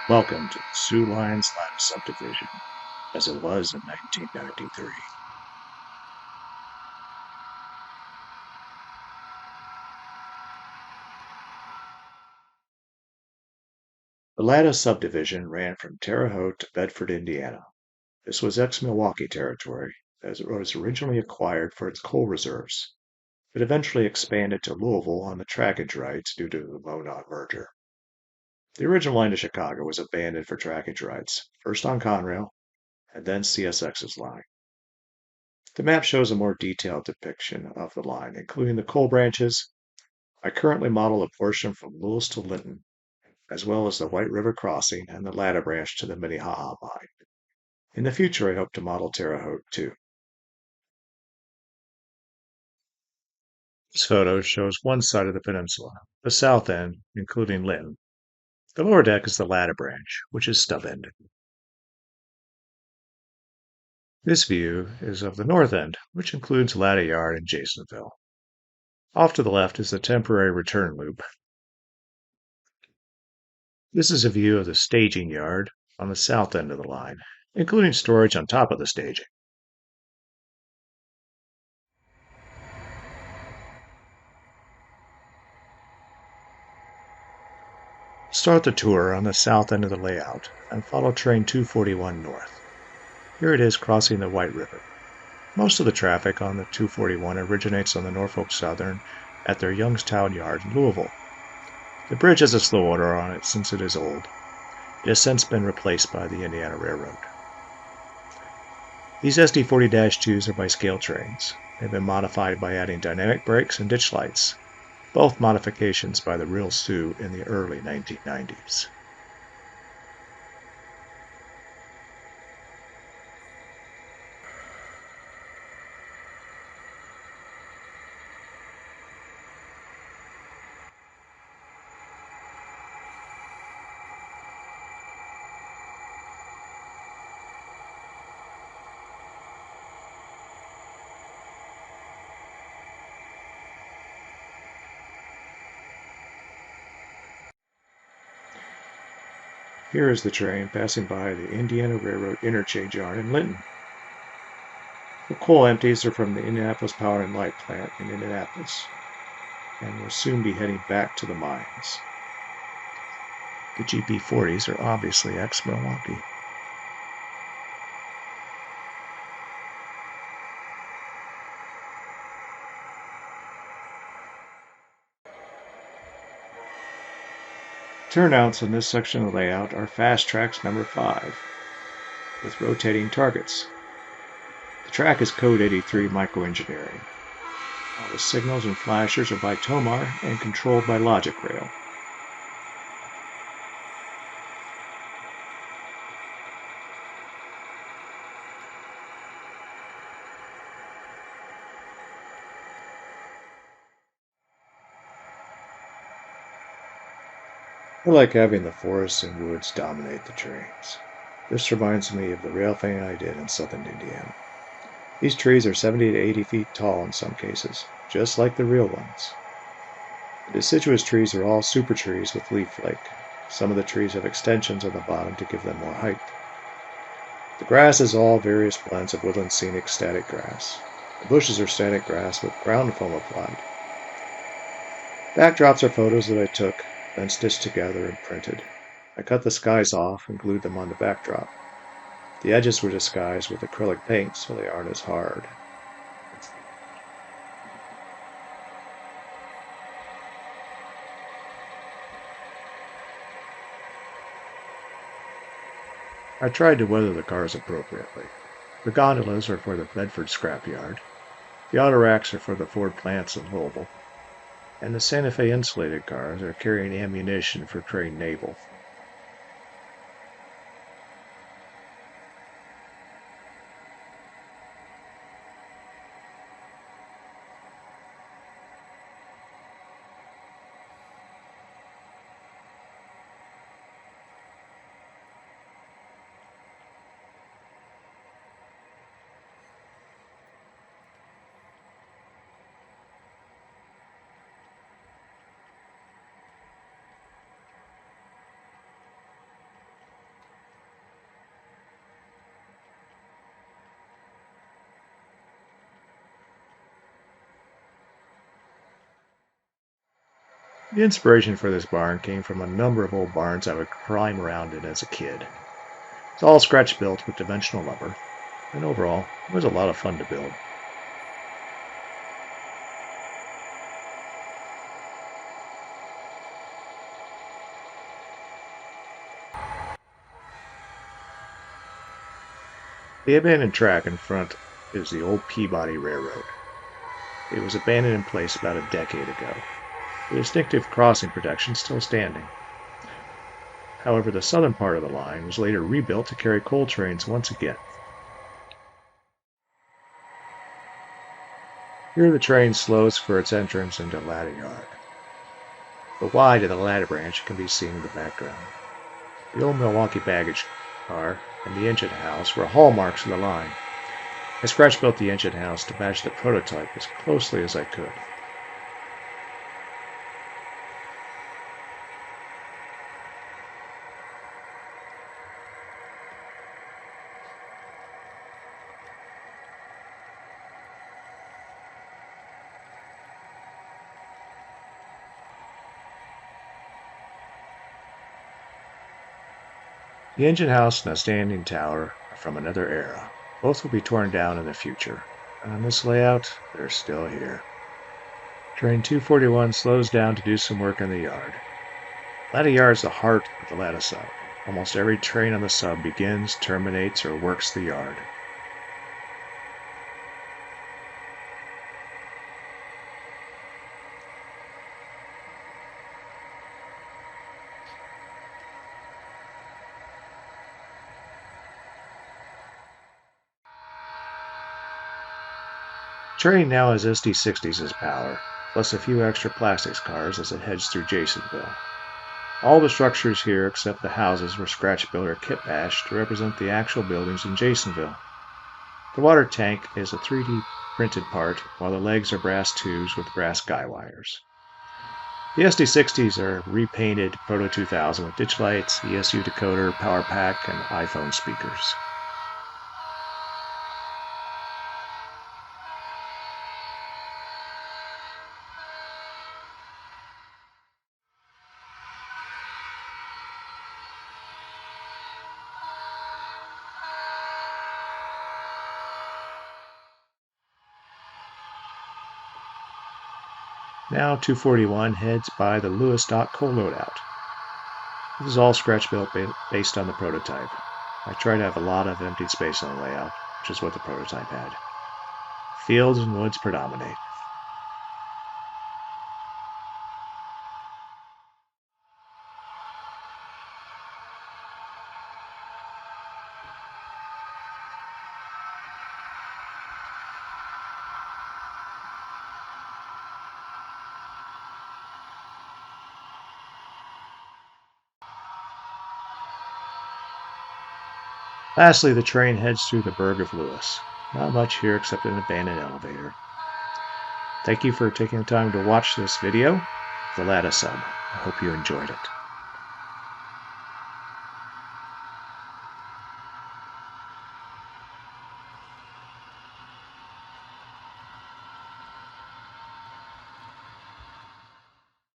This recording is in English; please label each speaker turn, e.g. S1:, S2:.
S1: Welcome to the Soo Line Latta Subdivision, as it was in 1993. The Latta Subdivision ran from Terre Haute to Bedford, Indiana. This was ex-Milwaukee territory, as it was originally acquired for its coal reserves, but eventually expanded to Louisville on the trackage rights due to the Monon merger. The original line to Chicago was abandoned for trackage rights, first on Conrail and then CSX's line. The map shows a more detailed depiction of the line, including the coal branches. I currently model a portion from Lewis to Linton, as well as the White River Crossing and the Latta branch to the Minnehaha mine. In the future, I hope to model Terre Haute too. This photo shows one side of the peninsula, the south end, including Linton. The lower deck is the Latta branch, which is stub-ended. This view is of the north end, which includes Latta Yard and Jasonville. Off to the left is the temporary return loop. This is a view of the staging yard on the south end of the line, including storage on top of the staging. Start the tour on the south end of the layout and follow train 241 north. Here it is crossing the White River. Most of the traffic on the 241 originates on the Norfolk Southern at their Youngstown Yard in Louisville. The bridge has a slow order on it since it is old. It has since been replaced by the Indiana Railroad. These SD40-2s are by scale trains. They've been modified by adding dynamic brakes and ditch lights, both modifications by the real Soo in the early 1990s. Here is the train passing by the Indiana Railroad interchange yard in Linton. The coal empties are from the Indianapolis Power and Light plant in Indianapolis and will soon be heading back to the mines. The GP40s are obviously ex-Milwaukee. Turnouts in this section of the layout are Fast Tracks number 5, with rotating targets. The track is Code 83 microengineering. All the signals and flashers are by Tomar and controlled by Logic Rail. I like having the forests and woods dominate the trains. This reminds me of the rail thing I did in southern Indiana. These trees are 70 to 80 feet tall in some cases, just like the real ones. The deciduous trees are all super trees with leaf flake. Some of the trees have extensions on the bottom to give them more height. The grass is all various blends of woodland scenic static grass. The bushes are static grass with ground foam applied. Backdrops are photos that I took, then stitched together and printed. I cut the skies off and glued them on the backdrop. The edges were disguised with acrylic paint so they aren't as hard. I tried to weather the cars appropriately. The gondolas are for the Bedford scrapyard. The auto racks are for the Ford plants in Louisville. And the Santa Fe insulated cars are carrying ammunition for Crane Naval. The inspiration for this barn came from a number of old barns I would climb around in as a kid. It's all scratch built with dimensional lumber, and overall, it was a lot of fun to build. The abandoned track in front is the old Peabody Railroad. It was abandoned in place about a decade ago. The distinctive crossing protection is still standing. However, the southern part of the line was later rebuilt to carry coal trains once again. Here the train slows for its entrance into Latta Yard. The Y to the Latta branch can be seen in the background. The old Milwaukee baggage car and the engine house were hallmarks of the line. I scratch built the engine house to match the prototype as closely as I could. The engine house and the standing tower are from another era. Both will be torn down in the future. And on this layout, they're still here. Train 241 slows down to do some work in the yard. Latta Yard is the heart of the Latta Sub. Almost every train on the sub begins, terminates, or works the yard. Train now has SD60s as power, plus a few extra plastics cars as it heads through Jasonville. All the structures here except the houses were scratch built or kit bashed to represent the actual buildings in Jasonville. The water tank is a 3D printed part, while the legs are brass tubes with brass guy wires. The SD60s are repainted Proto 2000 with ditch lights, ESU decoder, power pack, and iPhone speakers. Now 241 heads by the Lewis Dock coal loadout. This is all scratch built based on the prototype. I try to have a lot of empty space on the layout, which is what the prototype had. Fields and woods predominate. Lastly, the train heads through the burg of Lewis. Not much here except an abandoned elevator. Thank you for taking the time to watch this video, The Latta Sub. I hope you enjoyed it.